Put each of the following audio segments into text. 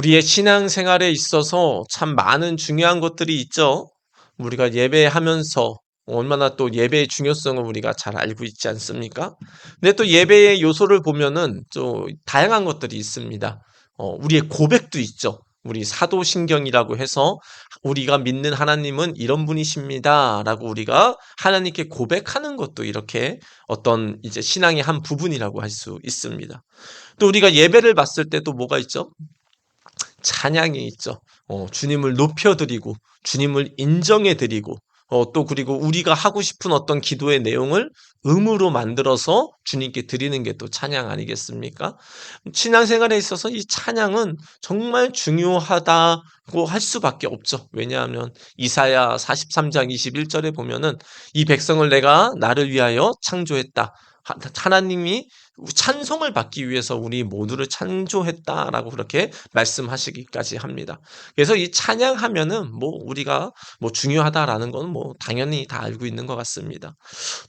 우리의 신앙생활에 있어서 참 많은 중요한 것들이 있죠. 우리가 예배하면서 얼마나 또 예배의 중요성을 우리가 잘 알고 있지 않습니까? 근데 또 예배의 요소를 보면은 또 다양한 것들이 있습니다. 우리의 고백도 있죠. 우리 사도신경이라고 해서 우리가 믿는 하나님은 이런 분이십니다라고 우리가 하나님께 고백하는 것도 이렇게 어떤 이제 신앙의 한 부분이라고 할 수 있습니다. 또 우리가 예배를 봤을 때 또 뭐가 있죠? 찬양이 있죠. 주님을 높여드리고 주님을 인정해드리고 또 그리고 우리가 하고 싶은 어떤 기도의 내용을 음으로 만들어서 주님께 드리는 게 또 찬양 아니겠습니까? 신앙생활에 있어서 이 찬양은 정말 중요하다고 할 수밖에 없죠. 왜냐하면 이사야 43장 21절에 보면은 이 백성을 내가 나를 위하여 창조했다. 하나님이 찬송을 받기 위해서 우리 모두를 창조했다라고 그렇게 말씀하시기까지 합니다. 그래서 이 찬양하면은 우리가 중요하다라는 건 당연히 다 알고 있는 것 같습니다.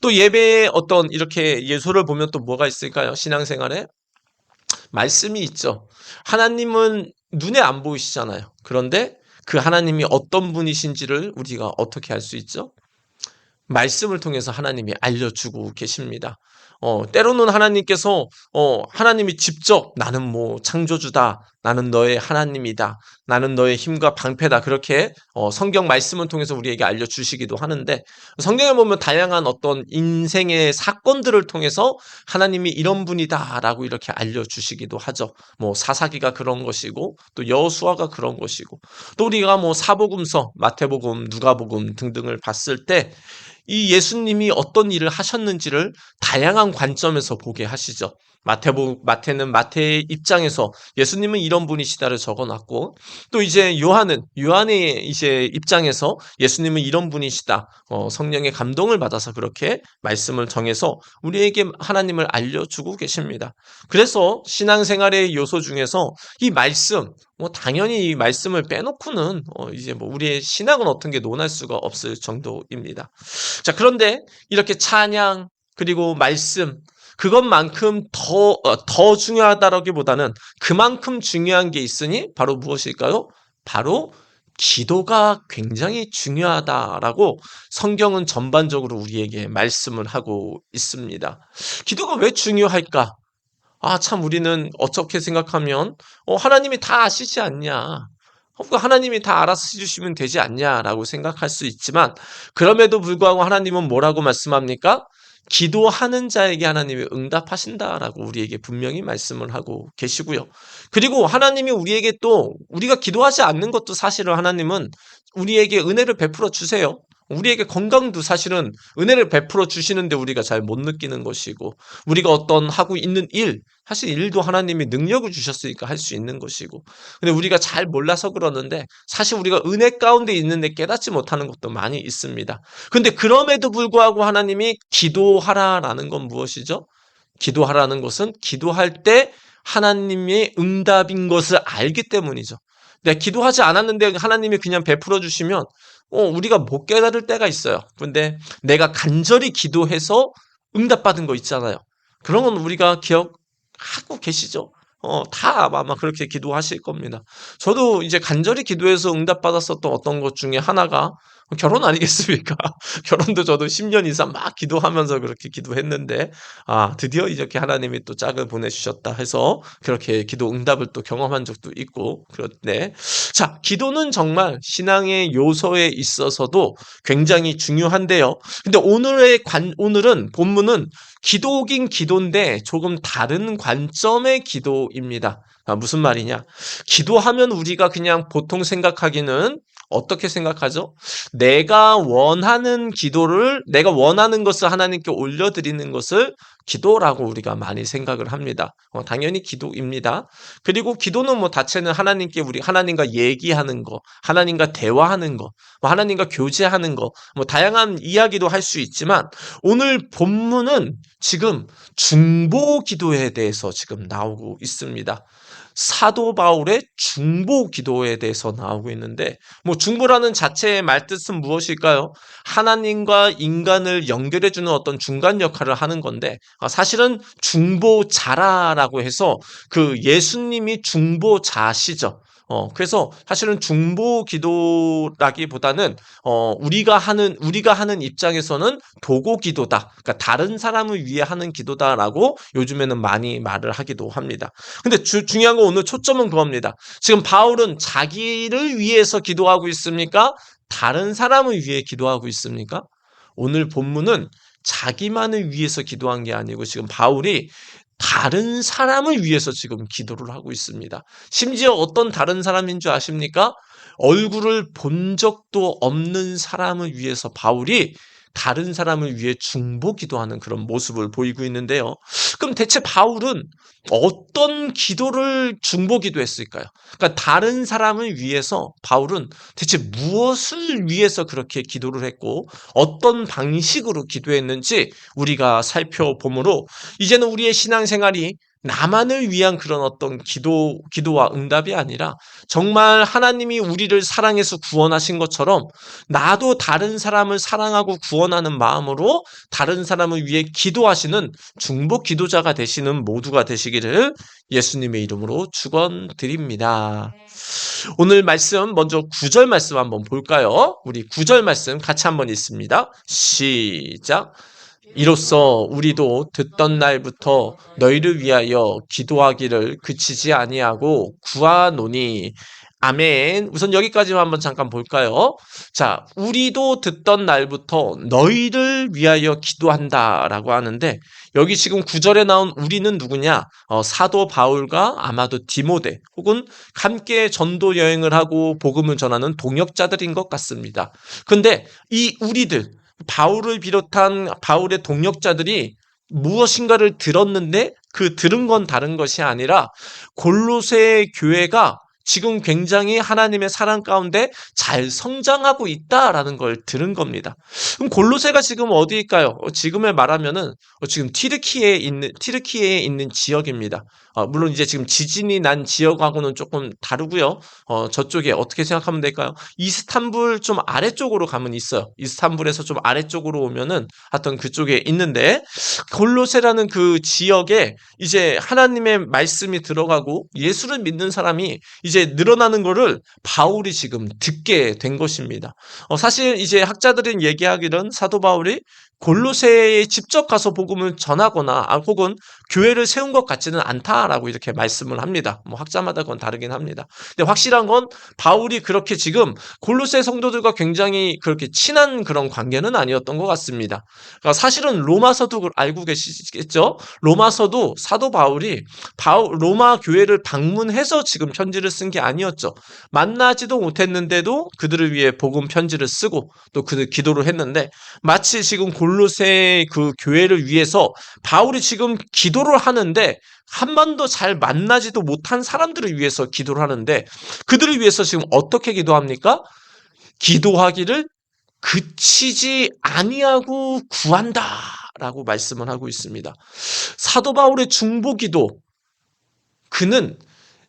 또 예배의 어떤 이렇게 예소를 보면 또 뭐가 있을까요? 신앙생활에 말씀이 있죠. 하나님은 눈에 안 보이시잖아요. 그런데 그 하나님이 어떤 분이신지를 우리가 어떻게 알 수 있죠? 말씀을 통해서 하나님이 알려주고 계십니다. 때로는 하나님께서 하나님이 직접 나는 창조주다. 나는 너의 하나님이다. 나는 너의 힘과 방패다. 그렇게 성경 말씀을 통해서 우리에게 알려주시기도 하는데 성경에 보면 다양한 어떤 인생의 사건들을 통해서 하나님이 이런 분이다라고 이렇게 알려주시기도 하죠. 사사기가 그런 것이고 또 여호수아가 그런 것이고 또 우리가 사복음서, 마태복음, 누가복음 등등을 봤을 때 이 예수님이 어떤 일을 하셨는지를 다양한 관점에서 보게 하시죠. 마태는 마태의 입장에서 예수님은 이런 분이시다를 적어놨고, 또 이제 요한의 이제 입장에서 예수님은 이런 분이시다. 성령의 감동을 받아서 그렇게 말씀을 정해서 우리에게 하나님을 알려주고 계십니다. 그래서 신앙생활의 요소 중에서 이 말씀, 당연히 이 말씀을 빼놓고는 이제 우리의 신앙은 어떤 게 논할 수가 없을 정도입니다. 자, 그런데 이렇게 찬양 그리고 말씀 그것만큼 더 중요하다라기보다는 그만큼 중요한 게 있으니 바로 무엇일까요? 바로 기도가 굉장히 중요하다라고 성경은 전반적으로 우리에게 말씀을 하고 있습니다. 기도가 왜 중요할까? 참 우리는 어떻게 생각하면 하나님이 다 아시지 않냐? 하나님이 다 알아서 해주시면 되지 않냐라고 생각할 수 있지만 그럼에도 불구하고 하나님은 뭐라고 말씀합니까? 기도하는 자에게 하나님이 응답하신다라고 우리에게 분명히 말씀을 하고 계시고요. 그리고 하나님이 우리에게 또 우리가 기도하지 않는 것도 사실은 하나님은 우리에게 은혜를 베풀어 주세요. 우리에게 건강도 사실은 은혜를 베풀어 주시는데 우리가 잘 못 느끼는 것이고 우리가 어떤 하고 있는 사실 일도 하나님이 능력을 주셨으니까 할 수 있는 것이고 근데 우리가 잘 몰라서 그러는데 사실 우리가 은혜 가운데 있는데 깨닫지 못하는 것도 많이 있습니다. 근데 그럼에도 불구하고 하나님이 기도하라라는 건 무엇이죠? 기도하라는 것은 기도할 때 하나님의 응답인 것을 알기 때문이죠. 내가 기도하지 않았는데 하나님이 그냥 베풀어 주시면 우리가 못 깨달을 때가 있어요. 근데 내가 간절히 기도해서 응답받은 거 있잖아요. 그런 건 우리가 기억하고 계시죠? 다 아마 그렇게 기도하실 겁니다. 저도 이제 간절히 기도해서 응답받았었던 어떤 것 중에 하나가 결혼 아니겠습니까? 결혼도 저도 10년 이상 막 기도하면서 그렇게 기도했는데, 드디어 이렇게 하나님이 또 짝을 보내주셨다 해서 그렇게 기도 응답을 또 경험한 적도 있고, 그렇네. 자, 기도는 정말 신앙의 요소에 있어서도 굉장히 중요한데요. 근데 오늘은 본문은 기도긴 기도인데 조금 다른 관점의 기도입니다. 무슨 말이냐? 기도하면 우리가 그냥 보통 생각하기는 어떻게 생각하죠? 내가 원하는 것을 하나님께 올려드리는 것을 기도라고 우리가 많이 생각을 합니다. 당연히 기도입니다. 그리고 기도는 자체는 우리 하나님과 얘기하는 거, 하나님과 대화하는 거, 하나님과 교제하는 거, 다양한 이야기도 할 수 있지만 오늘 본문은 지금 중보 기도에 대해서 지금 나오고 있습니다. 사도 바울의 중보 기도에 대해서 나오고 있는데 중보라는 자체의 말뜻은 무엇일까요? 하나님과 인간을 연결해주는 어떤 중간 역할을 하는 건데 사실은 중보자라고 해서 그 예수님이 중보자시죠. 그래서 사실은 중보 기도라기보다는 우리가 하는 입장에서는 도고 기도다. 그러니까 다른 사람을 위해 하는 기도다라고 요즘에는 많이 말을 하기도 합니다. 근데 중요한 건 오늘 초점은 그겁니다. 지금 바울은 자기를 위해서 기도하고 있습니까? 다른 사람을 위해 기도하고 있습니까? 오늘 본문은 자기만을 위해서 기도한 게 아니고 지금 바울이 다른 사람을 위해서 지금 기도를 하고 있습니다. 심지어 어떤 다른 사람인 줄 아십니까? 얼굴을 본 적도 없는 사람을 위해서 바울이 다른 사람을 위해 중보 기도하는 그런 모습을 보이고 있는데요. 그럼 대체 바울은 어떤 기도를 중보 기도했을까요? 그러니까 다른 사람을 위해서 바울은 대체 무엇을 위해서 그렇게 기도를 했고 어떤 방식으로 기도했는지 우리가 살펴보므로 이제는 우리의 신앙생활이 나만을 위한 그런 어떤 기도와 응답이 아니라 정말 하나님이 우리를 사랑해서 구원하신 것처럼 나도 다른 사람을 사랑하고 구원하는 마음으로 다른 사람을 위해 기도하시는 중보 기도자가 되시는 모두가 되시기를 예수님의 이름으로 축원드립니다. 오늘 말씀 먼저 9절 말씀 한번 볼까요? 우리 9절 말씀 같이 한번 읽습니다. 시작. 이로써 우리도 듣던 날부터 너희를 위하여 기도하기를 그치지 아니하고 구하노니. 아멘. 우선 여기까지만 한번 잠깐 볼까요? 자, 우리도 듣던 날부터 너희를 위하여 기도한다라고 하는데 여기 지금 9절에 나온 우리는 누구냐? 사도 바울과 아마도 디모데 혹은 함께 전도 여행을 하고 복음을 전하는 동역자들인 것 같습니다. 근데 이 우리들 바울을 비롯한 바울의 동역자들이 무엇인가를 들었는데 그 들은 건 다른 것이 아니라 골로새 교회가 지금 굉장히 하나님의 사랑 가운데 잘 성장하고 있다라는 걸 들은 겁니다. 그럼 골로새가 지금 어디일까요? 지금에 말하면은 지금 티르키예에 있는 지역입니다. 물론 이제 지금 지진이 난 지역하고는 조금 다르고요. 저쪽에 어떻게 생각하면 될까요? 이스탄불 좀 아래쪽으로 가면 있어요. 이스탄불에서 좀 아래쪽으로 오면은 하여튼 그쪽에 있는데 골로새라는 그 지역에 이제 하나님의 말씀이 들어가고 예수를 믿는 사람이 이제 늘어나는 거를 바울이 지금 듣게 된 것입니다. 사실 이제 학자들은 얘기하기는 사도 바울이 골로새에 직접 가서 복음을 전하거나 혹은 교회를 세운 것 같지는 않다라고 이렇게 말씀을 합니다. 뭐 학자마다 그건 다르긴 합니다. 근데 확실한 건 바울이 그렇게 지금 골로새 성도들과 굉장히 그렇게 친한 그런 관계는 아니었던 것 같습니다. 그러니까 사실은 로마서도 알고 계시겠죠? 로마서도 사도 바울이 로마 교회를 방문해서 지금 편지를 쓴 게 아니었죠. 만나지도 못했는데도 그들을 위해 복음 편지를 쓰고 또 그들 기도를 했는데 마치 지금 골로새 그 교회를 위해서 바울이 지금 기도를 하는데 한 번도 잘 만나지도 못한 사람들을 위해서 기도를 하는데 그들을 위해서 지금 어떻게 기도합니까? 기도하기를 그치지 아니하고 구한다라고 말씀을 하고 있습니다. 사도 바울의 중보기도 그는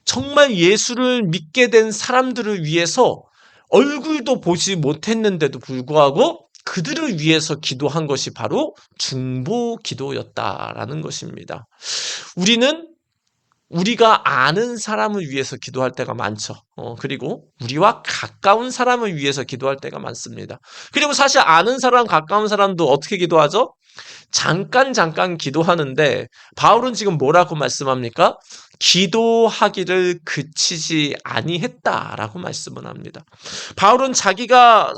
정말 예수를 믿게 된 사람들을 위해서 얼굴도 보지 못했는데도 불구하고 그들을 위해서 기도한 것이 바로 중보 기도였다라는 것입니다. 우리가 아는 사람을 위해서 기도할 때가 많죠. 그리고 우리와 가까운 사람을 위해서 기도할 때가 많습니다. 그리고 사실 아는 사람, 가까운 사람도 어떻게 기도하죠? 잠깐 기도하는데 바울은 지금 뭐라고 말씀합니까? 기도하기를 그치지 아니했다라고 말씀을 합니다. 바울은 자기가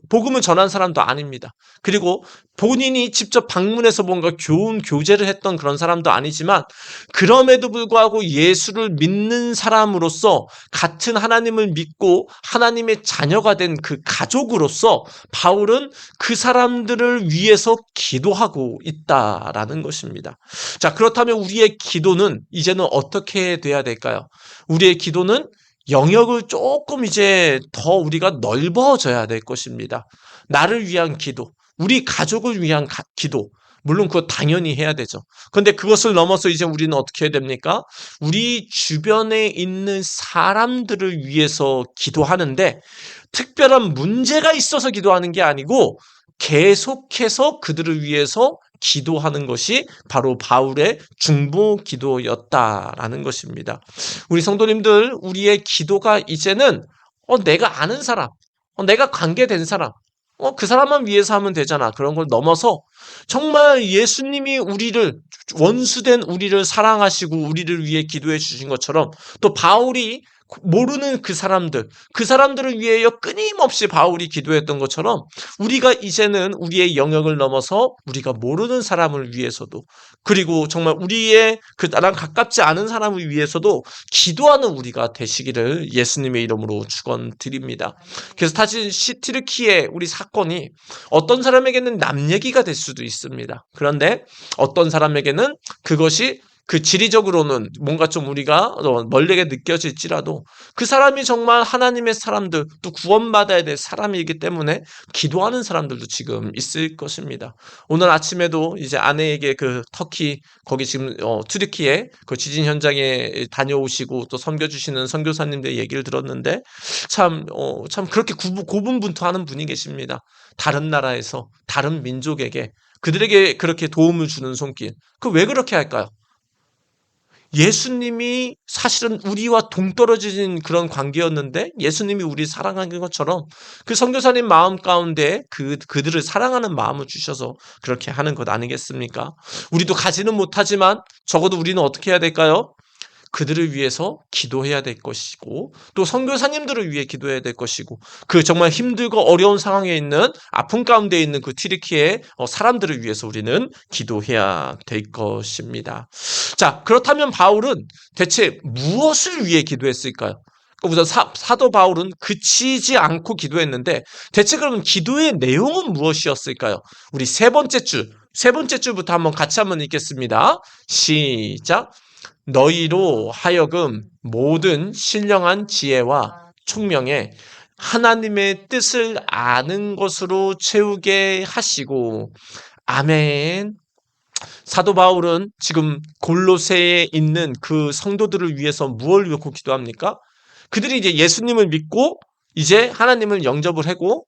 복음을 전한 사람도 아닙니다. 그리고 본인이 직접 방문해서 뭔가 교제를 했던 그런 사람도 아니지만 그럼에도 불구하고 예수를 믿는 사람으로서 같은 하나님을 믿고 하나님의 자녀가 된 그 가족으로서 바울은 그 사람들을 위해서 기도하고 있다라는 것입니다. 자, 그렇다면 우리의 기도는 이제는 어떻게 돼야 될까요? 우리의 기도는 영역을 조금 이제 더 우리가 넓어져야 될 것입니다. 나를 위한 기도, 우리 가족을 위한 기도, 물론 그거 당연히 해야 되죠. 그런데 그것을 넘어서 이제 우리는 어떻게 해야 됩니까? 우리 주변에 있는 사람들을 위해서 기도하는데 특별한 문제가 있어서 기도하는 게 아니고 계속해서 그들을 위해서 기도하는 것이 바로 바울의 중보 기도였다라는 것입니다. 우리 성도님들, 우리의 기도가 이제는 내가 아는 사람, 내가 관계된 사람, 그 사람만 위해서 하면 되잖아. 그런 걸 넘어서 정말 예수님이 우리를, 원수된 우리를 사랑하시고 우리를 위해 기도해 주신 것처럼, 또 바울이 모르는 그 사람들을 위하여 끊임없이 바울이 기도했던 것처럼, 우리가 이제는 우리의 영역을 넘어서 우리가 모르는 사람을 위해서도, 그리고 정말 우리의 나랑 가깝지 않은 사람을 위해서도 기도하는 우리가 되시기를 예수님의 이름으로 축원드립니다. 그래서 사실 시트르키의 우리 사건이 어떤 사람에게는 남 얘기가 될 수도 있습니다. 그런데 어떤 사람에게는 그것이 지리적으로는 뭔가 좀 우리가 멀리게 느껴질지라도 그 사람이 정말 하나님의 사람들, 또 구원받아야 될 사람이기 때문에 기도하는 사람들도 지금 있을 것입니다. 오늘 아침에도 이제 아내에게 터키, 거기 지금 튀르키예 그 지진 현장에 다녀오시고 또 섬겨주시는 선교사님들 얘기를 들었는데, 참 그렇게 고분분투하는 분이 계십니다. 다른 나라에서 다른 민족에게 그들에게 그렇게 도움을 주는 손길. 왜 그렇게 할까요? 예수님이 사실은 우리와 동떨어진 그런 관계였는데, 예수님이 우리 사랑하는 것처럼 그 선교사님 마음 가운데 그들을 사랑하는 마음을 주셔서 그렇게 하는 것 아니겠습니까? 우리도 가지는 못하지만 적어도 우리는 어떻게 해야 될까요? 그들을 위해서 기도해야 될 것이고, 또 선교사님들을 위해 기도해야 될 것이고, 정말 힘들고 어려운 상황에 있는, 아픔 가운데 있는 그 튀르키예 사람들을 위해서 우리는 기도해야 될 것입니다. 자, 그렇다면 바울은 대체 무엇을 위해 기도했을까요? 우선 사도 바울은 그치지 않고 기도했는데, 대체 그러면 기도의 내용은 무엇이었을까요? 우리 세 번째 줄부터 같이 한번 읽겠습니다. 시작. 너희로 하여금 모든 신령한 지혜와 총명에 하나님의 뜻을 아는 것으로 채우게 하시고. 아멘. 사도 바울은 지금 골로새에 있는 그 성도들을 위해서 무엇을 놓고 기도합니까? 그들이 이제 예수님을 믿고 이제 하나님을 영접을 하고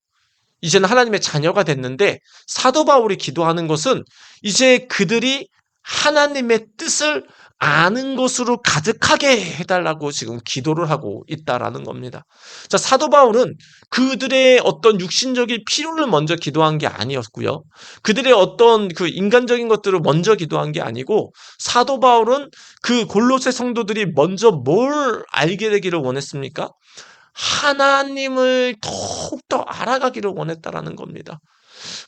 이제는 하나님의 자녀가 됐는데, 사도 바울이 기도하는 것은 이제 그들이 하나님의 뜻을 아는 것으로 가득하게 해달라고 지금 기도를 하고 있다라는 겁니다. 자, 사도 바울은 그들의 어떤 육신적인 필요를 먼저 기도한 게 아니었고요. 그들의 어떤 인간적인 것들을 먼저 기도한 게 아니고, 사도 바울은 그 골로새 성도들이 먼저 뭘 알게 되기를 원했습니까? 하나님을 더욱더 알아가기를 원했다라는 겁니다.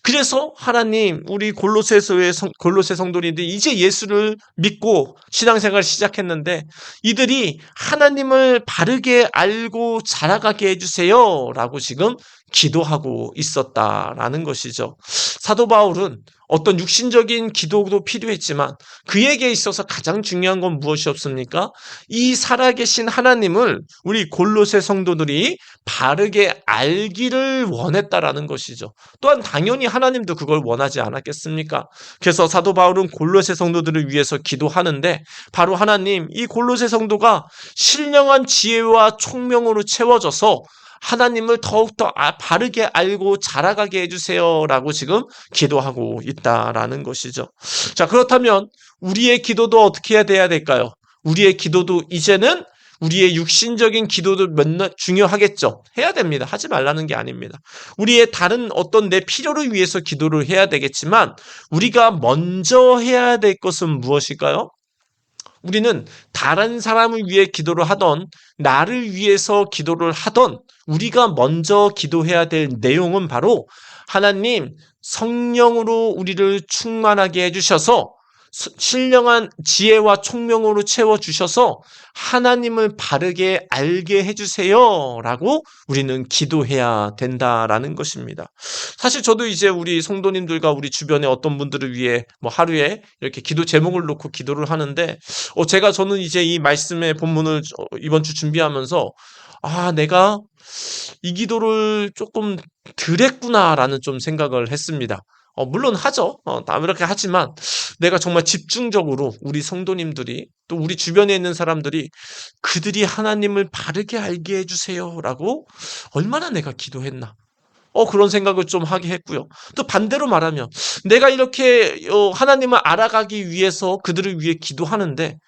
그래서 하나님, 우리 골로새 성도들이 이제 예수를 믿고 신앙생활을 시작했는데, 이들이 하나님을 바르게 알고 자라가게 해주세요 라고 지금 기도하고 있었다라는 것이죠. 사도 바울은 어떤 육신적인 기도도 필요했지만 그에게 있어서 가장 중요한 건 무엇이었습니까? 이 살아계신 하나님을 우리 골로새 성도들이 바르게 알기를 원했다라는 것이죠. 또한 당연히 하나님도 그걸 원하지 않았겠습니까? 그래서 사도 바울은 골로새 성도들을 위해서 기도하는데, 바로 하나님, 이 골로새 성도가 신령한 지혜와 총명으로 채워져서 하나님을 더욱더 바르게 알고 자라가게 해주세요 라고 지금 기도하고 있다라는 것이죠. 자, 그렇다면 우리의 기도도 어떻게 해야 될까요? 우리의 기도도 이제는 우리의 육신적인 기도도 중요하겠죠. 해야 됩니다. 하지 말라는 게 아닙니다. 우리의 다른 어떤 내 필요를 위해서 기도를 해야 되겠지만, 우리가 먼저 해야 될 것은 무엇일까요? 우리는 다른 사람을 위해 기도를 하던, 나를 위해서 기도를 하던, 우리가 먼저 기도해야 될 내용은 바로 하나님, 성령으로 우리를 충만하게 해주셔서 신령한 지혜와 총명으로 채워주셔서 하나님을 바르게 알게 해주세요 라고 우리는 기도해야 된다라는 것입니다. 사실 저도 이제 우리 성도님들과 우리 주변의 어떤 분들을 위해 하루에 이렇게 기도 제목을 놓고 기도를 하는데, 저는 이제 이 말씀의 본문을 이번 주 준비하면서 내가 이 기도를 조금 덜 했구나라는 좀 생각을 했습니다. 물론 하죠. 이렇게 하지만 내가 정말 집중적으로 우리 성도님들이, 또 우리 주변에 있는 사람들이 그들이 하나님을 바르게 알게 해주세요 라고 얼마나 내가 기도했나. 그런 생각을 좀 하게 했고요. 또 반대로 말하면 내가 이렇게 하나님을 알아가기 위해서 그들을 위해 기도하는데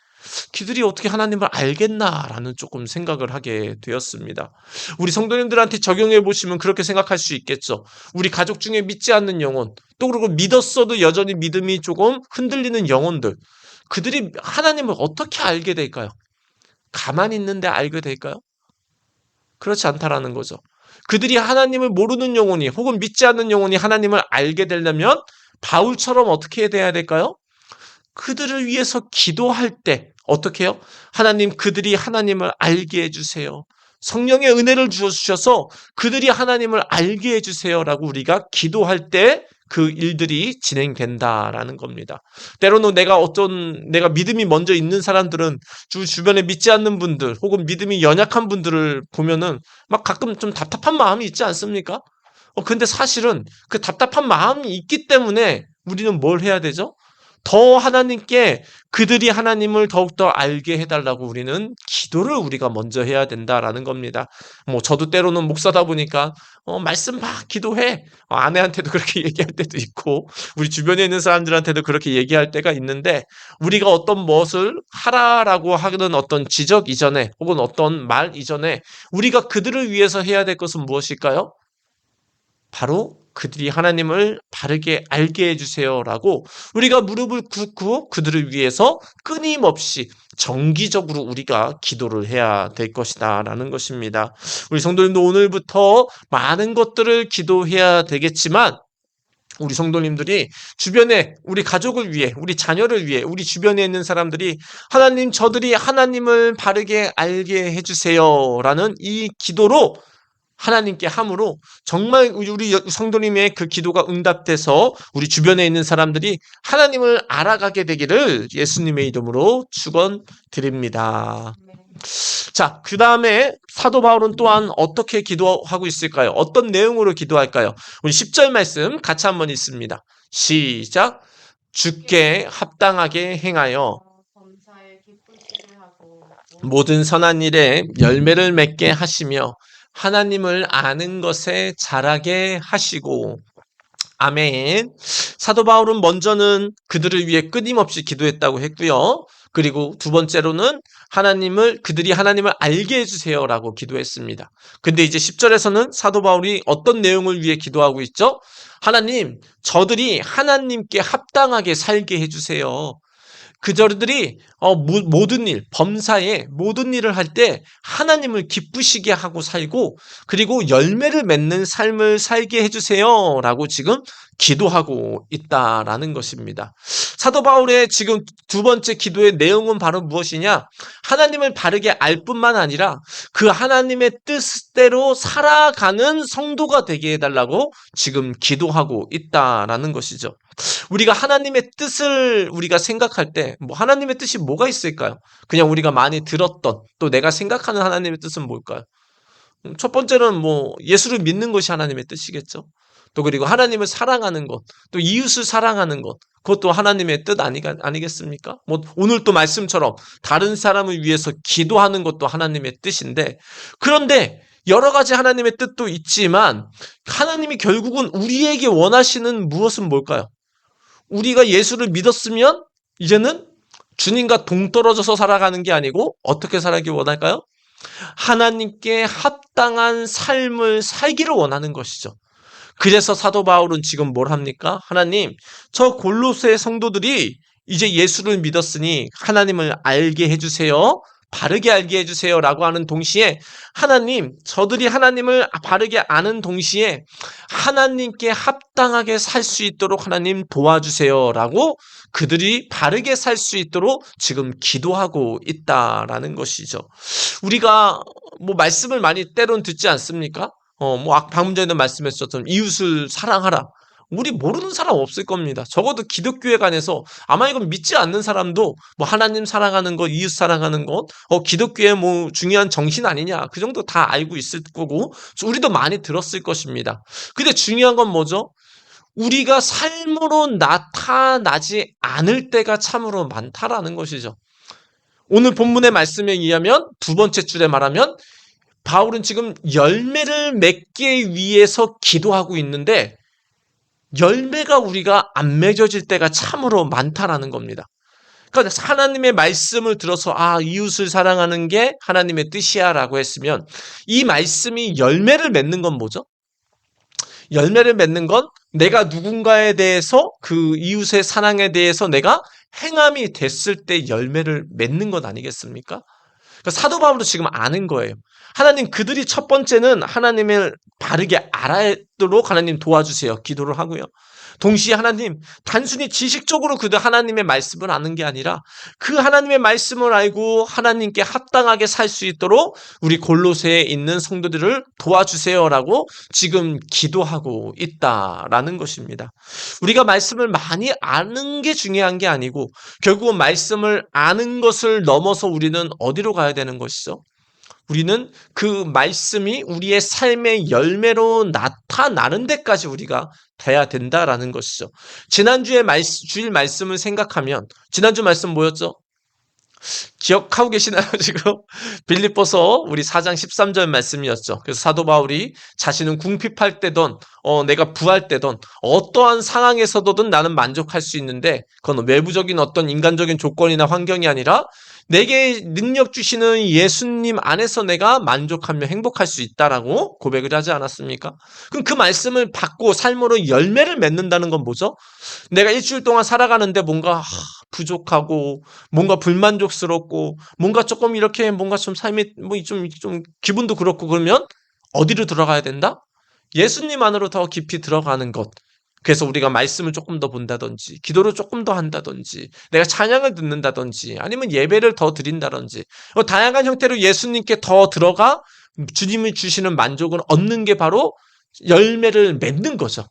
그들이 어떻게 하나님을 알겠나라는 조금 생각을 하게 되었습니다. 우리 성도님들한테 적용해 보시면 그렇게 생각할 수 있겠죠. 우리 가족 중에 믿지 않는 영혼, 또 그리고 믿었어도 여전히 믿음이 조금 흔들리는 영혼들, 그들이 하나님을 어떻게 알게 될까요? 가만히 있는데 알게 될까요? 그렇지 않다라는 거죠. 그들이 하나님을 모르는 영혼이 혹은 믿지 않는 영혼이 하나님을 알게 되려면 바울처럼 어떻게 돼야 될까요? 그들을 위해서 기도할 때 어떻게 해요? 하나님, 그들이 하나님을 알게 해주세요. 성령의 은혜를 주셔서 그들이 하나님을 알게 해주세요라고 우리가 기도할 때 그 일들이 진행된다라는 겁니다. 때로는 내가 믿음이 먼저 있는 사람들은 주변에 믿지 않는 분들 혹은 믿음이 연약한 분들을 보면은 막 가끔 좀 답답한 마음이 있지 않습니까? 근데 사실은 그 답답한 마음이 있기 때문에 우리는 뭘 해야 되죠? 더 하나님께 그들이 하나님을 더욱더 알게 해달라고 우리는 기도를 우리가 먼저 해야 된다라는 겁니다. 저도 때로는 목사다 보니까 말씀 막 기도해. 아내한테도 그렇게 얘기할 때도 있고 우리 주변에 있는 사람들한테도 그렇게 얘기할 때가 있는데 우리가 어떤 무엇을 하라라고 하는 어떤 지적 이전에 혹은 어떤 말 이전에 우리가 그들을 위해서 해야 될 것은 무엇일까요? 바로 그들이 하나님을 바르게 알게 해주세요라고 우리가 무릎을 꿇고 그들을 위해서 끊임없이 정기적으로 우리가 기도를 해야 될 것이다라는 것입니다. 우리 성도님도 오늘부터 많은 것들을 기도해야 되겠지만 우리 성도님들이 주변에 우리 가족을 위해, 우리 자녀를 위해, 우리 주변에 있는 사람들이 하나님, 저들이 하나님을 바르게 알게 해주세요라는 이 기도로 하나님께 함으로 정말 우리 성도님의 그 기도가 응답돼서 우리 주변에 있는 사람들이 하나님을 알아가게 되기를 예수님의 이름으로 축원드립니다. 자, 그 다음에 사도 바울은 또한 어떻게 기도하고 있을까요? 어떤 내용으로 기도할까요? 우리 10절 말씀 같이 한번 읽습니다. 시작. 주께 합당하게 행하여 모든 선한 일에 열매를 맺게 하시며 하나님을 아는 것에 자라게 하시고. 아멘. 사도 바울은 먼저는 그들을 위해 끊임없이 기도했다고 했고요. 그리고 두 번째로는 그들이 하나님을 알게 해주세요라고 기도했습니다. 근데 이제 10절에서는 사도 바울이 어떤 내용을 위해 기도하고 있죠? 하나님, 저들이 하나님께 합당하게 살게 해주세요. 그들이 모든 일, 범사에 모든 일을 할 때 하나님을 기쁘시게 하고 살고 그리고 열매를 맺는 삶을 살게 해주세요라고 지금 기도하고 있다라는 것입니다. 사도 바울의 지금 두 번째 기도의 내용은 바로 무엇이냐? 하나님을 바르게 알 뿐만 아니라 그 하나님의 뜻대로 살아가는 성도가 되게 해달라고 지금 기도하고 있다라는 것이죠. 우리가 하나님의 뜻을 우리가 생각할 때 하나님의 뜻이 뭐가 있을까요? 그냥 우리가 많이 들었던 또 내가 생각하는 하나님의 뜻은 뭘까요? 첫 번째는 예수를 믿는 것이 하나님의 뜻이겠죠. 또 그리고 하나님을 사랑하는 것, 또 이웃을 사랑하는 것, 그것도 하나님의 뜻 아니겠습니까? 오늘 또 말씀처럼 다른 사람을 위해서 기도하는 것도 하나님의 뜻인데, 그런데 여러 가지 하나님의 뜻도 있지만 하나님이 결국은 우리에게 원하시는 무엇은 뭘까요? 우리가 예수를 믿었으면 이제는 주님과 동떨어져서 살아가는 게 아니고 어떻게 살기 원할까요? 하나님께 합당한 삶을 살기를 원하는 것이죠. 그래서 사도 바울은 지금 뭘 합니까? 하나님, 저 골로새 성도들이 이제 예수를 믿었으니 하나님을 알게 해주세요. 바르게 알게 해주세요 라고 하는 동시에 하나님, 저들이 하나님을 바르게 아는 동시에 하나님께 합당하게 살 수 있도록 하나님 도와주세요 라고 그들이 바르게 살 수 있도록 지금 기도하고 있다라는 것이죠. 우리가 말씀을 많이 때론 듣지 않습니까? 방금 전에도 말씀했었던 이웃을 사랑하라. 우리 모르는 사람 없을 겁니다. 적어도 기독교에 관해서 아마 이건 믿지 않는 사람도 하나님 사랑하는 것, 이웃 사랑하는 것, 기독교의 중요한 정신 아니냐. 그 정도 다 알고 있을 거고, 우리도 많이 들었을 것입니다. 근데 중요한 건 뭐죠? 우리가 삶으로 나타나지 않을 때가 참으로 많다라는 것이죠. 오늘 본문의 말씀에 의하면 두 번째 줄에 말하면 바울은 지금 열매를 맺기 위해서 기도하고 있는데 열매가 우리가 안 맺어질 때가 참으로 많다라는 겁니다. 그러니까 하나님의 말씀을 들어서 이웃을 사랑하는 게 하나님의 뜻이야라고 했으면 이 말씀이 열매를 맺는 건 뭐죠? 열매를 맺는 건 내가 누군가에 대해서 그 이웃의 사랑에 대해서 내가 행함이 됐을 때 열매를 맺는 것 아니겠습니까? 그러니까 사도 바울도 지금 아는 거예요. 하나님, 그들이 첫 번째는 하나님을 바르게 알아도록 하나님 도와주세요. 기도를 하고요. 동시에 하나님, 단순히 지식적으로 그들 하나님의 말씀을 아는 게 아니라 그 하나님의 말씀을 알고 하나님께 합당하게 살 수 있도록 우리 골로새에 있는 성도들을 도와주세요라고 지금 기도하고 있다라는 것입니다. 우리가 말씀을 많이 아는 게 중요한 게 아니고 결국은 말씀을 아는 것을 넘어서 우리는 어디로 가야 되는 것이죠? 우리는 그 말씀이 우리의 삶의 열매로 나타나는 데까지 우리가 돼야 된다라는 것이죠. 지난주에 주일 말씀을 생각하면 지난주 말씀 뭐였죠? 기억하고 계시나요, 지금? 빌립보서 우리 4장 13절 말씀이었죠. 그래서 사도 바울이 자신은 궁핍할 때든, 내가 부할 때든, 어떠한 상황에서든 나는 만족할 수 있는데, 그건 외부적인 어떤 인간적인 조건이나 환경이 아니라, 내게 능력 주시는 예수님 안에서 내가 만족하며 행복할 수 있다라고 고백을 하지 않았습니까? 그럼 그 말씀을 받고 삶으로 열매를 맺는다는 건 뭐죠? 내가 일주일 동안 살아가는데 뭔가 부족하고 뭔가 불만족스럽고 뭔가 조금 이렇게 뭔가 좀 삶이 좀 기분도 그렇고 그러면 어디로 들어가야 된다? 예수님 안으로 더 깊이 들어가는 것. 그래서 우리가 말씀을 조금 더 본다든지 기도를 조금 더 한다든지 내가 찬양을 듣는다든지 아니면 예배를 더 드린다든지 다양한 형태로 예수님께 더 들어가 주님이 주시는 만족을 얻는 게 바로 열매를 맺는 거죠.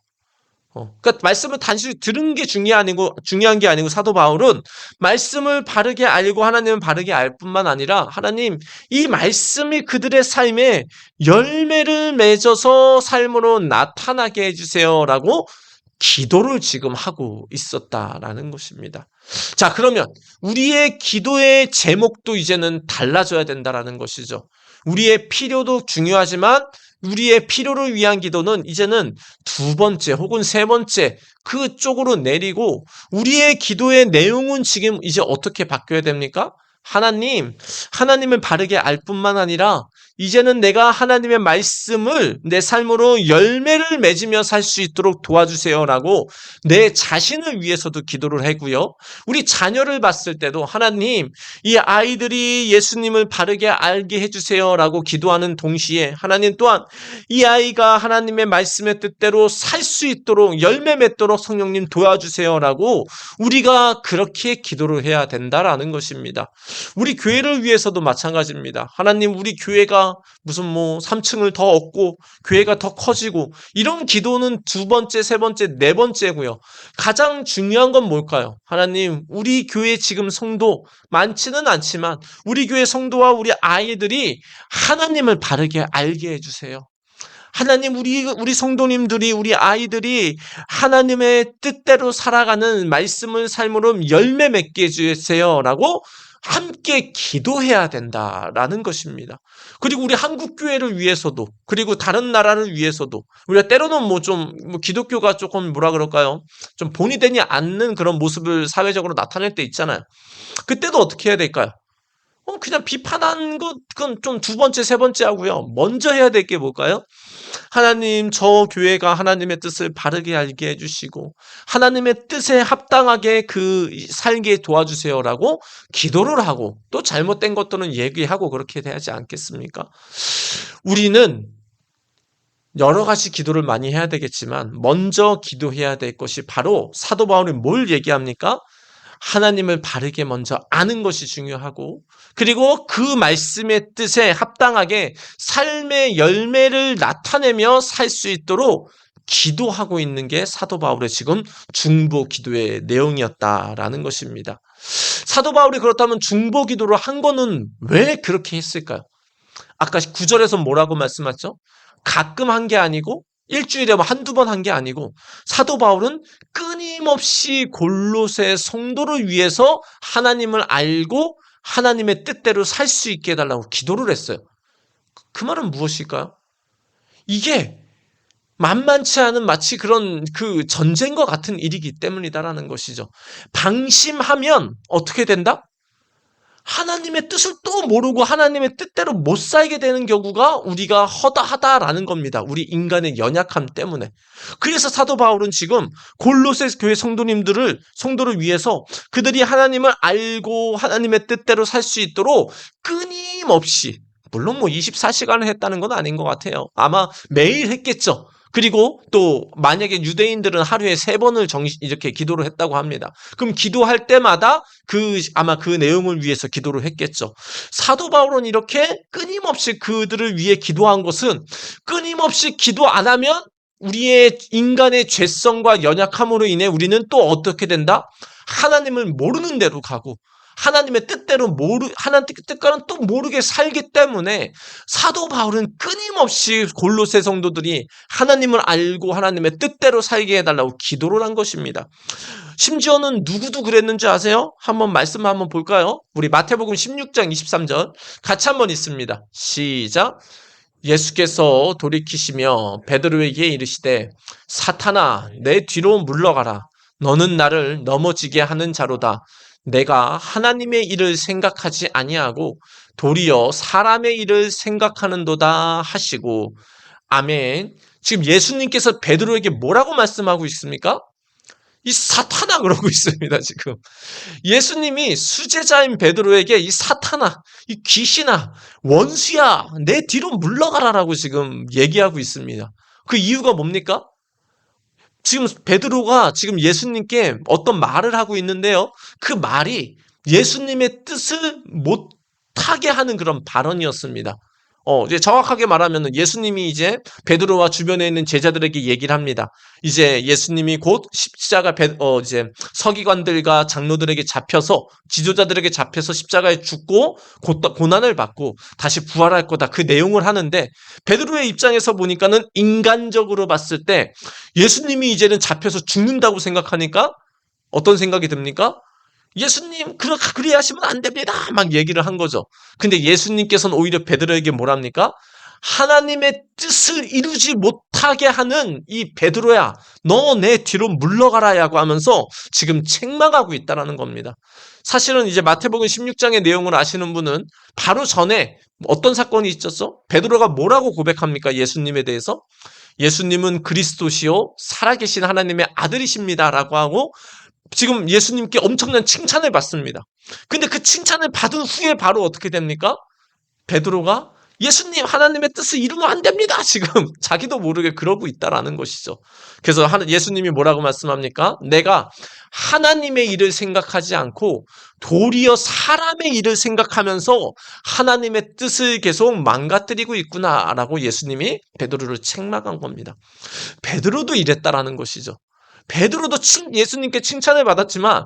그러니까 말씀을 단순히 들은 게 중요한 게 아니고 사도 바울은 말씀을 바르게 알고 하나님을 바르게 알 뿐만 아니라 하나님, 이 말씀이 그들의 삶에 열매를 맺어서 삶으로 나타나게 해주세요라고 기도를 지금 하고 있었다라는 것입니다. 자, 그러면 우리의 기도의 제목도 이제는 달라져야 된다라는 것이죠. 우리의 필요도 중요하지만 우리의 필요를 위한 기도는 이제는 두 번째 혹은 세 번째 그쪽으로 내리고 우리의 기도의 내용은 지금 이제 어떻게 바뀌어야 됩니까? 하나님을 바르게 알 뿐만 아니라 이제는 내가 하나님의 말씀을 내 삶으로 열매를 맺으며 살 수 있도록 도와주세요라고 내 자신을 위해서도 기도를 하고요. 우리 자녀를 봤을 때도 하나님, 이 아이들이 예수님을 바르게 알게 해주세요라고 기도하는 동시에 하나님 또한 이 아이가 하나님의 말씀의 뜻대로 살 수 있도록 열매 맺도록 성령님 도와주세요라고 우리가 그렇게 기도를 해야 된다라는 것입니다. 우리 교회를 위해서도 마찬가지입니다. 하나님, 우리 교회가 무슨 3층을 더 얻고 교회가 더 커지고 이런 기도는 두 번째, 세 번째, 네 번째고요. 가장 중요한 건 뭘까요? 하나님, 우리 교회 지금 성도 많지는 않지만 우리 교회 성도와 우리 아이들이 하나님을 바르게 알게 해주세요. 하나님, 우리 성도님들이, 우리 아이들이 하나님의 뜻대로 살아가는 말씀을 삶으로 열매 맺게 해주세요라고 함께 기도해야 된다라는 것입니다. 그리고 우리 한국 교회를 위해서도, 그리고 다른 나라를 위해서도, 우리가 때로는 기독교가 조금 뭐라 그럴까요? 좀 본이 되지 않는 그런 모습을 사회적으로 나타낼 때 있잖아요. 그때도 어떻게 해야 될까요? 그냥 비판한 것, 그건 좀 두 번째, 세 번째 하고요. 먼저 해야 될 게 뭘까요? 하나님, 저 교회가 하나님의 뜻을 바르게 알게 해주시고 하나님의 뜻에 합당하게 살게 도와주세요라고 기도를 하고 또 잘못된 것들은 얘기하고 그렇게 돼야지 않겠습니까? 우리는 여러 가지 기도를 많이 해야 되겠지만 먼저 기도해야 될 것이 바로 사도 바울이 뭘 얘기합니까? 하나님을 바르게 먼저 아는 것이 중요하고 그리고 그 말씀의 뜻에 합당하게 삶의 열매를 나타내며 살 수 있도록 기도하고 있는 게 사도 바울의 지금 중보 기도의 내용이었다라는 것입니다. 사도 바울이 그렇다면 중보 기도를 한 거는 왜 그렇게 했을까요? 아까 9절에서 뭐라고 말씀하셨죠? 가끔 한 게 아니고 일주일에 한두 번 한 게 아니고 사도 바울은 끊임없이 골로새 성도를 위해서 하나님을 알고 하나님의 뜻대로 살 수 있게 해달라고 기도를 했어요. 그 말은 무엇일까요? 이게 만만치 않은 마치 그런 그 전쟁과 같은 일이기 때문이다라는 것이죠. 방심하면 어떻게 된다? 하나님의 뜻을 또 모르고 하나님의 뜻대로 못 살게 되는 경우가 우리가 허다하다라는 겁니다. 우리 인간의 연약함 때문에. 그래서 사도 바울은 지금 골로새 교회 성도를 위해서 그들이 하나님을 알고 하나님의 뜻대로 살 수 있도록 끊임없이, 물론 뭐 24시간을 했다는 건 아닌 것 같아요. 아마 매일 했겠죠. 그리고 또 만약에 유대인들은 하루에 3번을 이렇게 기도를 했다고 합니다. 그럼 기도할 때마다 아마 그 내용을 위해서 기도를 했겠죠. 사도 바울은 이렇게 끊임없이 그들을 위해 기도한 것은, 끊임없이 기도 안 하면 우리의 인간의 죄성과 연약함으로 인해 우리는 또 어떻게 된다? 하나님을 모르는 대로 가고 하나님의 뜻대로 하나님 뜻과는 또 모르게 살기 때문에 사도 바울은 끊임없이 골로새 성도들이 하나님을 알고 하나님의 뜻대로 살게 해달라고 기도를 한 것입니다. 심지어는 누구도 그랬는지 아세요? 말씀 한번 볼까요? 우리 마태복음 16장 23절 같이 한번 읽습니다. 시작. 예수께서 돌이키시며 베드로에게 이르시되 사탄아 내 뒤로 물러가라. 너는 나를 넘어지게 하는 자로다. 내가 하나님의 일을 생각하지 아니하고 도리어 사람의 일을 생각하는도다 하시고. 아멘. 지금 예수님께서 베드로에게 뭐라고 말씀하고 있습니까? 이 사탄아 그러고 있습니다. 지금 예수님이 수제자인 베드로에게 이 사탄아, 이 귀신아, 원수야, 내 뒤로 물러가라라고 지금 얘기하고 있습니다. 그 이유가 뭡니까? 지금 베드로가 지금 예수님께 어떤 말을 하고 있는데요. 그 말이 예수님의 뜻을 못하게 하는 그런 발언이었습니다. 이제 정확하게 말하면 예수님이 이제 베드로와 주변에 있는 제자들에게 얘기를 합니다. 이제 예수님이 곧 십자가 이제 서기관들과 장로들에게 잡혀서, 지도자들에게 잡혀서 십자가에 죽고 고난을 받고 다시 부활할 거다. 그 내용을 하는데 베드로의 입장에서 보니까는 인간적으로 봤을 때 예수님이 이제는 잡혀서 죽는다고 생각하니까 어떤 생각이 듭니까? 예수님, 그리 하시면 안 됩니다. 막 얘기를 한 거죠. 근데 예수님께서는 오히려 베드로에게 뭐랍니까? 하나님의 뜻을 이루지 못하게 하는 이 베드로야, 너 내 뒤로 물러가라라고 하면서 지금 책망하고 있다는 겁니다. 사실은 이제 마태복음 16장의 내용을 아시는 분은 바로 전에 어떤 사건이 있었어? 베드로가 뭐라고 고백합니까? 예수님에 대해서? 예수님은 그리스도시요 살아계신 하나님의 아들이십니다라고 하고 지금 예수님께 엄청난 칭찬을 받습니다. 근데 그 칭찬을 받은 후에 바로 어떻게 됩니까? 베드로가 예수님 하나님의 뜻을 이루면 안 됩니다. 지금 자기도 모르게 그러고 있다라는 것이죠. 그래서 예수님이 뭐라고 말씀합니까? 내가 하나님의 일을 생각하지 않고 도리어 사람의 일을 생각하면서 하나님의 뜻을 계속 망가뜨리고 있구나라고 예수님이 베드로를 책망한 겁니다. 베드로도 이랬다라는 것이죠. 베드로도 예수님께 칭찬을 받았지만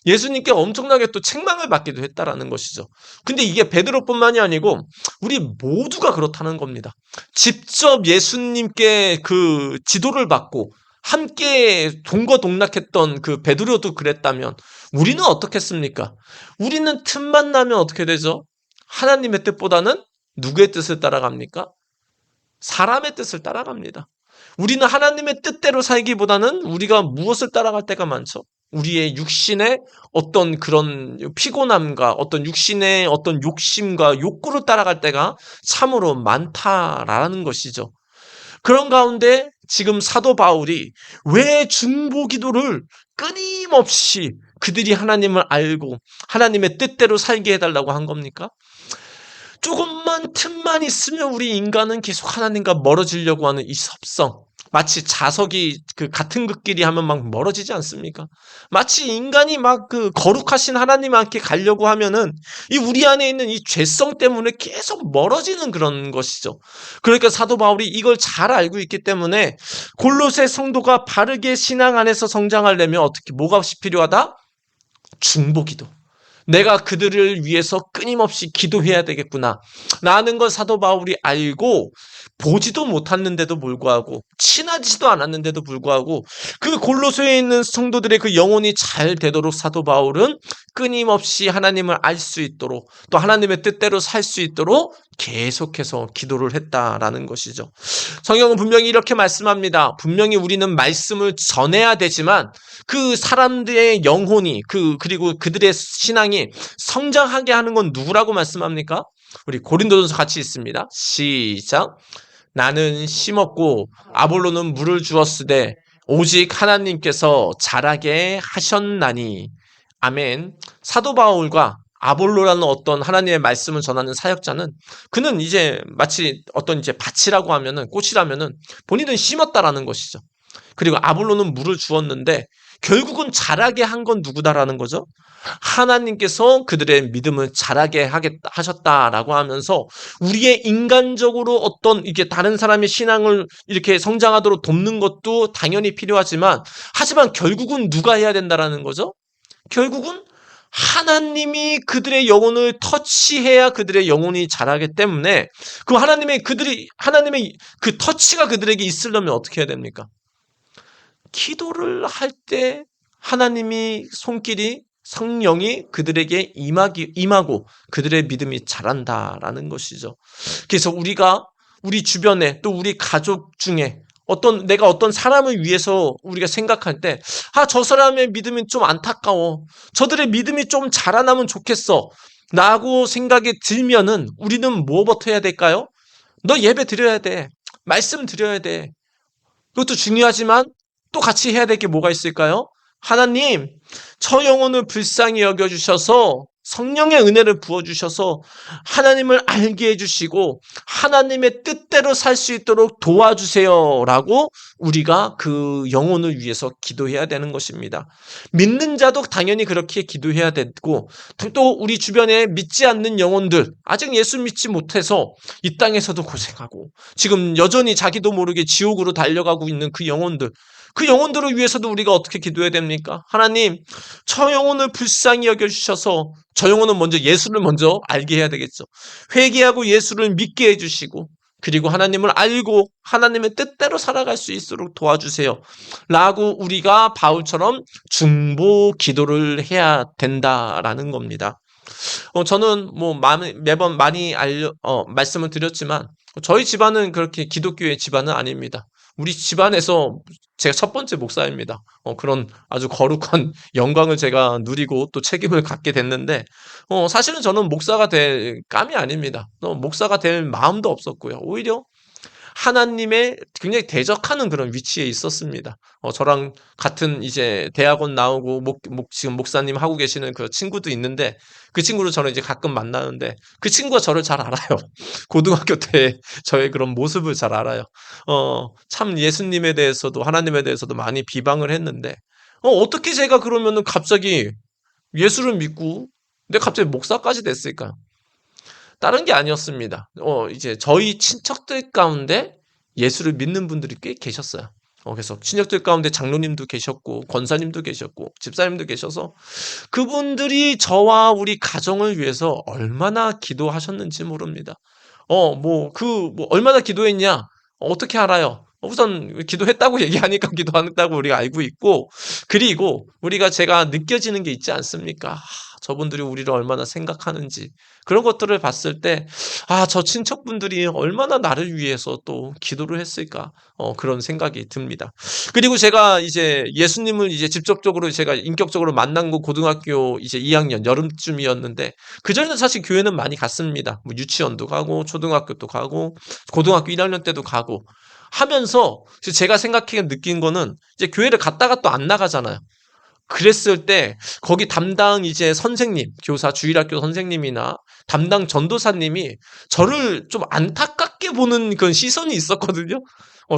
예수님께 엄청나게 또 책망을 받기도 했다라는 것이죠. 근데 이게 베드로뿐만이 아니고 우리 모두가 그렇다는 겁니다. 직접 예수님께 그 지도를 받고 함께 동거동락했던 그 베드로도 그랬다면 우리는 어떻겠습니까? 우리는 틈만 나면 어떻게 되죠? 하나님의 뜻보다는 누구의 뜻을 따라갑니까? 사람의 뜻을 따라갑니다. 우리는 하나님의 뜻대로 살기보다는 우리가 무엇을 따라갈 때가 많죠? 우리의 육신의 어떤 그런 피곤함과 어떤 육신의 어떤 욕심과 욕구를 따라갈 때가 참으로 많다라는 것이죠. 그런 가운데 지금 사도 바울이 왜 중보기도를 끊임없이 그들이 하나님을 알고 하나님의 뜻대로 살게 해달라고 한 겁니까? 조금만 틈만 있으면 우리 인간은 계속 하나님과 멀어지려고 하는 이 섭성, 마치 자석이 그 같은 극끼리 하면 막 멀어지지 않습니까? 마치 인간이 막 그 거룩하신 하나님 함께 가려고 하면은 이 우리 안에 있는 이 죄성 때문에 계속 멀어지는 그런 것이죠. 그러니까 사도 바울이 이걸 잘 알고 있기 때문에 골로새 성도가 바르게 신앙 안에서 성장하려면 뭐가 필요하다? 중보기도. 내가 그들을 위해서 끊임없이 기도해야 되겠구나 라는 걸 사도 바울이 알고 보지도 못했는데도 불구하고 친하지도 않았는데도 불구하고 그 골로새에 있는 성도들의 그 영혼이 잘 되도록 사도 바울은 끊임없이 하나님을 알 수 있도록 또 하나님의 뜻대로 살 수 있도록 계속해서 기도를 했다라는 것이죠. 성경은 분명히 이렇게 말씀합니다. 분명히 우리는 말씀을 전해야 되지만 그 사람들의 영혼이 그리고 그들의 신앙이 성장하게 하는 건 누구라고 말씀합니까? 우리 고린도전서 같이 있습니다. 시작. 나는 심었고 아볼로는 물을 주었으되 오직 하나님께서 자라게 하셨나니. 아멘. 사도 바울과 아볼로라는 어떤 하나님의 말씀을 전하는 사역자는 그는 이제 마치 어떤 이제 밭이라고 하면은 꽃이라면은 본인은 심었다라는 것이죠. 그리고 아볼로는 물을 주었는데 결국은 자라게 한 건 누구다라는 거죠? 하나님께서 그들의 믿음을 자라게 하셨다라고 하면서 우리의 인간적으로 어떤 이게 다른 사람의 신앙을 이렇게 성장하도록 돕는 것도 당연히 필요하지만 하지만 결국은 누가 해야 된다라는 거죠? 결국은 하나님이 그들의 영혼을 터치해야 그들의 영혼이 자라기 때문에 그 하나님의 그 터치가 그들에게 있으려면 어떻게 해야 됩니까? 기도를 할 때 하나님이 손길이 성령이 그들에게 임하고 그들의 믿음이 자란다라는 것이죠. 그래서 우리가 우리 주변에 또 우리 가족 중에 내가 어떤 사람을 위해서 우리가 생각할 때, 저 사람의 믿음이 좀 안타까워. 저들의 믿음이 좀 자라나면 좋겠어. 라고 생각이 들면은 우리는 뭐부터 해야 될까요? 너 예배 드려야 돼. 말씀 드려야 돼. 그것도 중요하지만 또 같이 해야 될 게 뭐가 있을까요? 하나님, 저 영혼을 불쌍히 여겨주셔서 성령의 은혜를 부어주셔서 하나님을 알게 해주시고 하나님의 뜻대로 살 수 있도록 도와주세요 라고 우리가 그 영혼을 위해서 기도해야 되는 것입니다. 믿는 자도 당연히 그렇게 기도해야 되고 또 우리 주변에 믿지 않는 영혼들, 아직 예수 믿지 못해서 이 땅에서도 고생하고 지금 여전히 자기도 모르게 지옥으로 달려가고 있는 그 영혼들을 위해서도 우리가 어떻게 기도해야 됩니까? 하나님, 저 영혼을 불쌍히 여겨주셔서 저 영혼은 예수를 먼저 알게 해야 되겠죠. 회개하고 예수를 믿게 해주시고 그리고 하나님을 알고 하나님의 뜻대로 살아갈 수 있도록 도와주세요 라고 우리가 바울처럼 중보 기도를 해야 된다라는 겁니다. 저는 매번 많이 말씀을 드렸지만 저희 집안은 그렇게 기독교의 집안은 아닙니다. 우리 집안에서 제가 첫 번째 목사입니다. 그런 아주 거룩한 영광을 제가 누리고 또 책임을 갖게 됐는데, 사실은 저는 목사가 될 감이 아닙니다. 목사가 될 마음도 없었고요. 오히려 하나님의 굉장히 대적하는 그런 위치에 있었습니다. 저랑 같은 이제 대학원 나오고 지금 목사님 하고 계시는 그 친구도 있는데 그 친구를 저는 이제 가끔 만나는데 그 친구가 저를 잘 알아요. 고등학교 때 저의 그런 모습을 잘 알아요. 참 예수님에 대해서도 하나님에 대해서도 많이 비방을 했는데 어떻게 제가 그러면은 갑자기 예수를 믿고 근데 갑자기 목사까지 됐을까요? 다른 게 아니었습니다. 이제 저희 친척들 가운데 예수를 믿는 분들이 꽤 계셨어요. 그래서 친척들 가운데 장로님도 계셨고, 권사님도 계셨고, 집사님도 계셔서 그분들이 저와 우리 가정을 위해서 얼마나 기도하셨는지 모릅니다. 얼마나 기도했냐? 어떻게 알아요? 우선 기도했다고 얘기하니까 기도했다고 우리가 알고 있고, 그리고 제가 느껴지는 게 있지 않습니까? 저분들이 우리를 얼마나 생각하는지 그런 것들을 봤을 때 저 친척분들이 얼마나 나를 위해서 또 기도를 했을까 그런 생각이 듭니다. 그리고 제가 이제 예수님을 이제 직접적으로 제가 인격적으로 만난 거 고등학교 이제 2학년 여름쯤이었는데 그전에는 사실 교회는 많이 갔습니다. 유치원도 가고 초등학교도 가고 고등학교 1학년 때도 가고 하면서 제가 생각해 느낀 거는 이제 교회를 갔다가 또 안 나가잖아요. 그랬을 때 거기 담당 이제 선생님, 교사 주일학교 선생님이나 담당 전도사님이 저를 좀 안타깝게 보는 그런 시선이 있었거든요.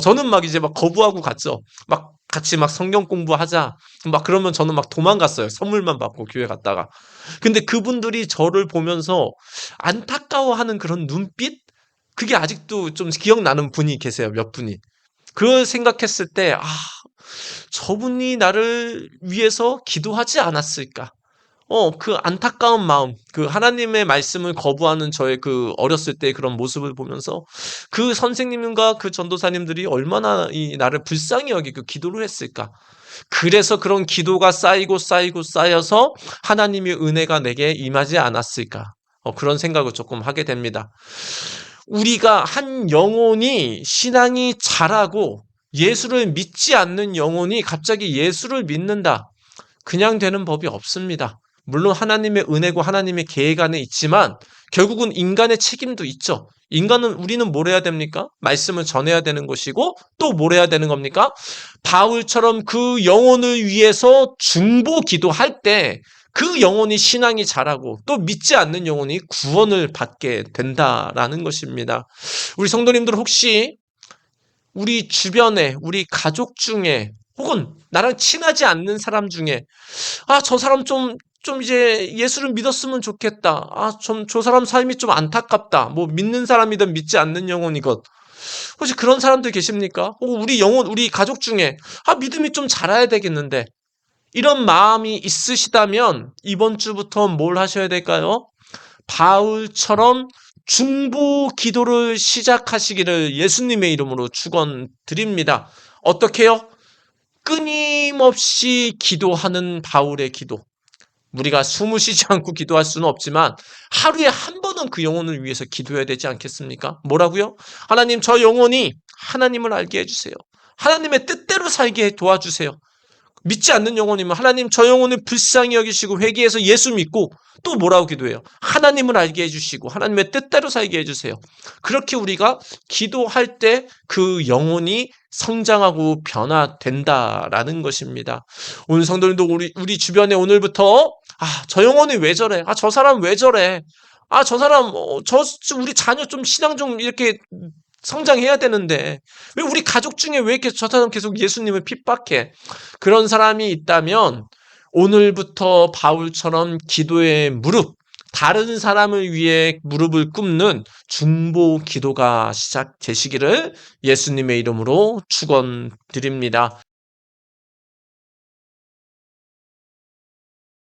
저는 막 이제 막 거부하고 갔죠. 막 같이 막 성경 공부하자. 막 그러면 저는 막 도망갔어요. 선물만 받고 교회 갔다가. 근데 그분들이 저를 보면서 안타까워하는 그런 눈빛? 그게 아직도 좀 기억나는 분이 계세요. 몇 분이. 그걸 생각했을 때 저분이 나를 위해서 기도하지 않았을까? 그 안타까운 마음, 그 하나님의 말씀을 거부하는 저의 그 어렸을 때 그런 모습을 보면서 그 선생님과 그 전도사님들이 얼마나 이 나를 불쌍히 여기고 기도를 했을까. 그래서 그런 기도가 쌓이고 쌓이고 쌓여서 하나님의 은혜가 내게 임하지 않았을까. 그런 생각을 조금 하게 됩니다. 우리가 한 영혼이 신앙이 자라고 예수를 믿지 않는 영혼이 갑자기 예수를 믿는다. 그냥 되는 법이 없습니다. 물론 하나님의 은혜고 하나님의 계획 안에 있지만 결국은 인간의 책임도 있죠. 우리는 뭘 해야 됩니까? 말씀을 전해야 되는 것이고 또 뭘 해야 되는 겁니까? 바울처럼 그 영혼을 위해서 중보 기도할 때 그 영혼이 신앙이 자라고 또 믿지 않는 영혼이 구원을 받게 된다라는 것입니다. 우리 성도님들 혹시 우리 주변에 우리 가족 중에 혹은 나랑 친하지 않는 사람 중에 저 사람 좀 이제 예수를 믿었으면 좋겠다. 저 사람 삶이 좀 안타깝다. 뭐 믿는 사람이든 믿지 않는 영혼이건. 혹시 그런 사람들 계십니까? 우리 가족 중에 믿음이 좀 자라야 되겠는데. 이런 마음이 있으시다면 이번 주부터 뭘 하셔야 될까요? 바울처럼 중보 기도를 시작하시기를 예수님의 이름으로 축원드립니다. 어떻게요? 끊임없이 기도하는 바울의 기도. 우리가 숨을 쉬지 않고 기도할 수는 없지만 하루에 한 번은 그 영혼을 위해서 기도해야 되지 않겠습니까? 뭐라고요? 하나님, 저 영혼이 하나님을 알게 해주세요. 하나님의 뜻대로 살게 도와주세요. 믿지 않는 영혼이면 하나님, 저 영혼을 불쌍히 여기시고 회개해서 예수 믿고 또 뭐라고 기도해요? 하나님을 알게 해주시고 하나님의 뜻대로 살게 해주세요. 그렇게 우리가 기도할 때 그 영혼이 성장하고 변화된다라는 것입니다. 오늘 성도님도 우리 주변에 오늘부터 저 영혼이 왜 저래? 저 사람 왜 저래? 저 사람 우리 자녀 좀 신앙 좀 이렇게 성장해야 되는데 왜 우리 가족 중에 왜 이렇게 저 사람 계속 예수님을 핍박해? 그런 사람이 있다면 오늘부터 바울처럼 기도의 무릎, 다른 사람을 위해 무릎을 꿇는 중보 기도가 시작되시기를 예수님의 이름으로 축원드립니다.